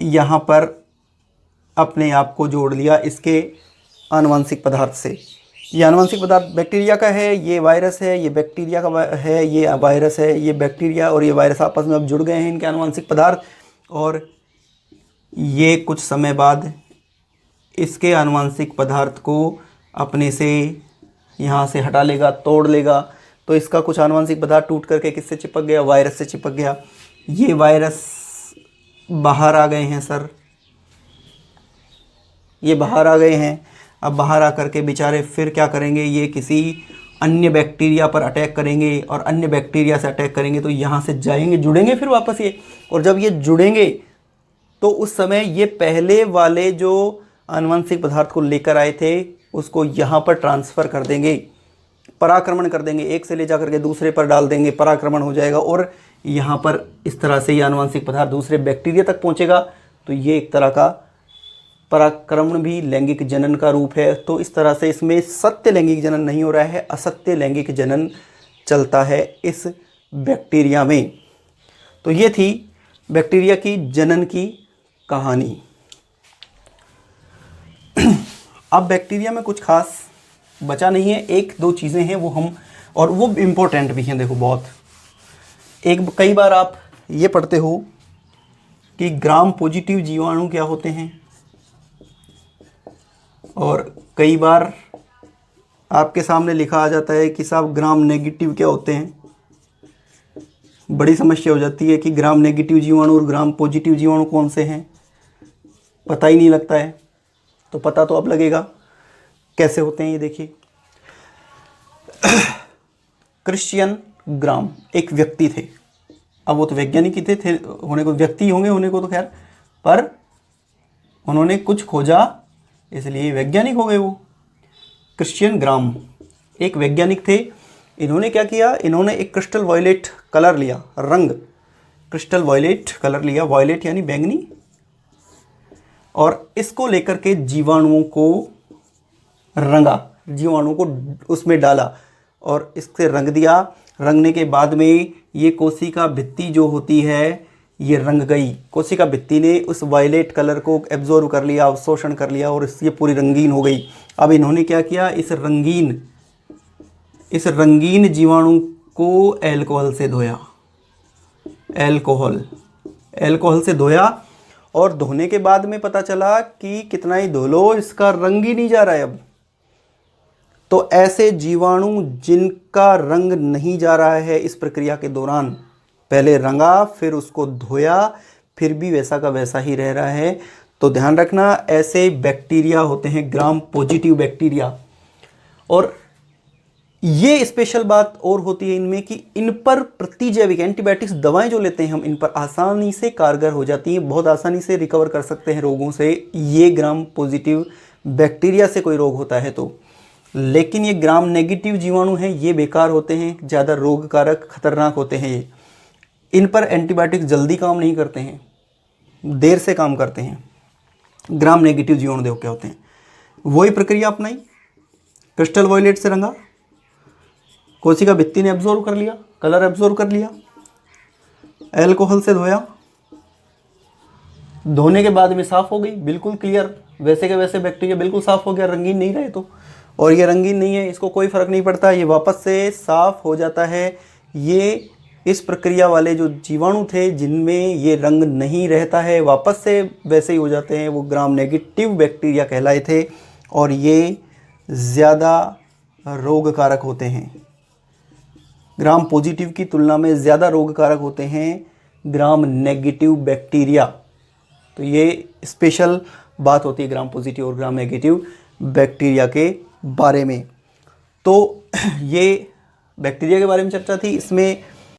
यहाँ पर अपने आप को जोड़ लिया इसके आनुवंशिक पदार्थ से। ये आनुवंशिक पदार्थ बैक्टीरिया का है, ये वायरस है, ये बैक्टीरिया का है, ये वायरस है। ये बैक्टीरिया और ये वायरस आपस में अब जुड़ गए हैं, इनके आनुवंशिक पदार्थ। और ये कुछ समय बाद इसके आनुवंशिक पदार्थ को अपने से यहाँ से हटा लेगा, तोड़ लेगा। तो इसका कुछ आनुवंशिक पदार्थ टूट करके किससे चिपक गया, वायरस से चिपक गया। ये वायरस बाहर आ गए हैं सर, ये बाहर आ गए हैं। अब बाहर आकर के बेचारे फिर क्या करेंगे, ये किसी अन्य बैक्टीरिया पर अटैक करेंगे और अन्य बैक्टीरिया से अटैक करेंगे। तो यहाँ से जाएंगे, जुड़ेंगे फिर वापस ये। और जब ये जुड़ेंगे तो उस समय ये पहले वाले जो आनुवंशिक पदार्थ को लेकर आए थे उसको यहाँ पर ट्रांसफ़र कर देंगे, पराक्रमण कर देंगे, एक से ले जा करके दूसरे पर डाल देंगे, पराक्रमण हो जाएगा। और यहाँ पर इस तरह से ये आनुवंशिक पदार्थ दूसरे बैक्टीरिया तक पहुँचेगा। तो ये एक तरह का पराक्रमण भी लैंगिक जनन का रूप है। तो इस तरह से इसमें सत्य लैंगिक जनन नहीं हो रहा है, असत्य लैंगिक जनन चलता है इस बैक्टीरिया में। तो ये थी बैक्टीरिया की जनन की कहानी। अब बैक्टीरिया में कुछ खास बचा नहीं है, एक दो चीज़ें हैं वो हम, और वो इम्पोर्टेंट भी हैं। देखो बहुत कई बार आप ये पढ़ते हो कि ग्राम पॉजिटिव जीवाणु क्या होते हैं, और कई बार आपके सामने लिखा आ जाता है कि साहब ग्राम नेगेटिव क्या होते हैं। बड़ी समस्या हो जाती है कि ग्राम नेगेटिव जीवाणु और ग्राम पॉजिटिव जीवाणु कौन से हैं, पता ही नहीं लगता है। तो पता तो अब लगेगा कैसे होते हैं, ये देखिए। क्रिश्चियन ग्राम एक व्यक्ति थे। अब वो तो वैज्ञानिक ही थे होने को, व्यक्ति होंगे होने को तो खैर, पर उन्होंने कुछ खोजा इसलिए वैज्ञानिक हो गए वो। क्रिश्चियन ग्राम एक वैज्ञानिक थे। इन्होंने क्या किया, इन्होंने एक क्रिस्टल वॉयलेट कलर लिया, रंग क्रिस्टल वॉयलेट कलर लिया, वॉयलेट यानी बैंगनी, और इसको लेकर के जीवाणुओं को रंगा, जीवाणुओं को उसमें डाला और इससे रंग दिया। रंगने के बाद में ये कोशिका भित्ति जो होती है ये रंग गई। कोशिका भित्ति ने उस वायलेट कलर को एब्जॉर्व कर लिया, अवशोषण कर लिया और ये पूरी रंगीन हो गई। अब इन्होंने क्या किया, इस रंगीन जीवाणु को अल्कोहल से धोया, अल्कोहल से धोया, और धोने के बाद में पता चला कि कितना ही धो लो इसका रंग ही नहीं जा रहा है अब। तो ऐसे जीवाणु जिनका रंग नहीं जा रहा है इस प्रक्रिया के दौरान, पहले रंगा फिर उसको धोया, फिर भी वैसा का वैसा ही रह रहा है, तो ध्यान रखना ऐसे बैक्टीरिया होते हैं ग्राम पॉजिटिव बैक्टीरिया। और ये स्पेशल बात और होती है इनमें कि इन पर प्रतिजैविक एंटीबायोटिक्स दवाएं जो लेते हैं हम, इन पर आसानी से कारगर हो जाती हैं, बहुत आसानी से रिकवर कर सकते हैं रोगों से, ये ग्राम पॉजिटिव बैक्टीरिया से कोई रोग होता है तो। लेकिन ये ग्राम नेगेटिव जीवाणु हैं, ये बेकार होते हैं, ज़्यादा रोग कारक खतरनाक होते हैं ये। इन पर एंटीबायोटिक्स जल्दी काम नहीं करते हैं, देर से काम करते हैं। ग्राम नेगेटिव जीवाणु देखो क्या होते हैं, वही प्रक्रिया अपनाई, क्रिस्टल वॉयलेट से रंगा, कोशिका भित्ति ने एब्जॉर्व कर लिया, कलर एब्जॉर्व कर लिया, अल्कोहल से धोया, धोने के बाद में साफ हो गई, बिल्कुल क्लियर, वैसे के वैसे बैक्टीरिया बिल्कुल साफ हो गया, रंगीन नहीं रहे तो। और ये रंगीन नहीं है, इसको कोई फर्क नहीं पड़ता, ये वापस से साफ हो जाता है। ये इस प्रक्रिया वाले जो जीवाणु थे जिनमें ये रंग नहीं रहता है, वापस से वैसे ही हो जाते हैं, वो ग्राम नेगेटिव बैक्टीरिया कहलाए थे, और ये ज़्यादा रोग कारक होते हैं। ग्राम पॉजिटिव की तुलना में ज़्यादा रोग कारक होते हैं ग्राम नेगेटिव बैक्टीरिया। तो ये स्पेशल बात होती है ग्राम पॉजिटिव और ग्राम नेगेटिव बैक्टीरिया के बारे में। तो ये बैक्टीरिया के बारे में चर्चा थी। इसमें